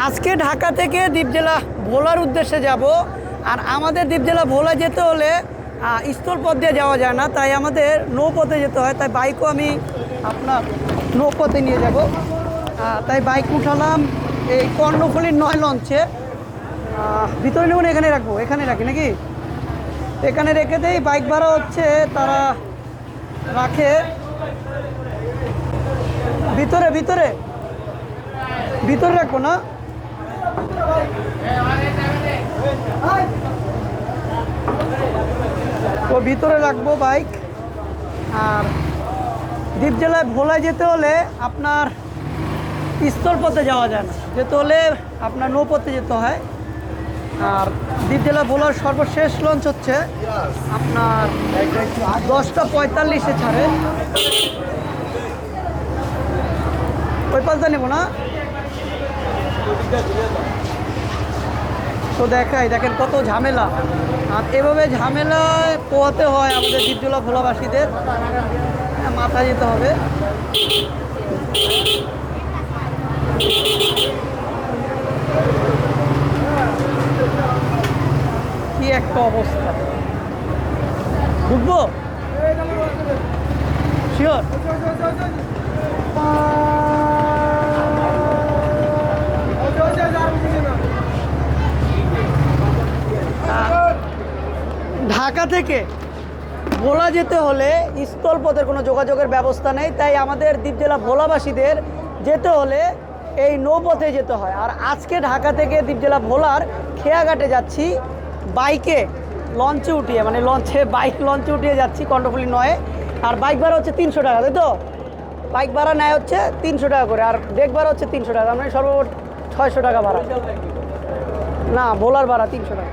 আজকে ঢাকা থেকে দ্বীপজেলা ভোলার উদ্দেশ্যে যাব। আর আমাদের দ্বীপজেলা ভোলা যেতে হলে স্থলপথ দিয়ে যাওয়া যায় না, তাই আমাদের নৌপথে যেতে হয়। তাই বাইকও আমি আপনার নৌপথে নিয়ে যাব। তাই বাইক উঠালাম এই কর্ণফুলীর 9 লঞ্চে। ভিতরে নেব না, এখানে রাখবো, এখানে রাখি নাকি, এখানে রেখে দেই। বাইক ভাড়া হচ্ছে তারা রাখে ভিতরে ভিতরে ভিতরে রাখবো না, তো ভিতরে রাখবো বাইক। আর দ্বীপ জেলায় ভোলায় যেতে হলে আপনার স্থলপথে যাওয়া যায় না, যেতে হলে আপনার নৌপথে যেতে হয়। আর দ্বীপ জেলা ভোলার সর্বশেষ লঞ্চ হচ্ছে আপনার 10টা 45-এ ছাড়ে। ওই পাল্টা নেব না, তো দেখেন কত ঝামেলা। আর এভাবে ঝামেলায় পোহাতে হয় আমাদের দ্বীপজেলা ভোলাবাসীদের, মাথায় যেতে হবে। কি একটা অবস্থা, ঢুকবো শিওর। ঢাকা থেকে ভোলা যেতে হলে স্থলপথের কোনো যোগাযোগের ব্যবস্থা নেই, তাই আমাদের দ্বীপজেলা ভোলাবাসীদের যেতে হলে এই নৌপথে যেতে হয়। আর আজকে ঢাকা থেকে দ্বীপজেলা ভোলার খেয়াঘাটে যাচ্ছি বাইকে, লঞ্চে উঠিয়ে, মানে লঞ্চে উঠিয়ে যাচ্ছি কর্ণফুলী 9-এ। আর বাইক ভাড়া হচ্ছে 300 টাকা, তাই তো? বাইক ভাড়া নেয় হচ্ছে 300 টাকা করে, আর ডেক ভাড়া হচ্ছে 300 টাকা, মানে সর্বমোট 600 টাকা ভাড়া। না, ভোলার ভাড়া 300 টাকা।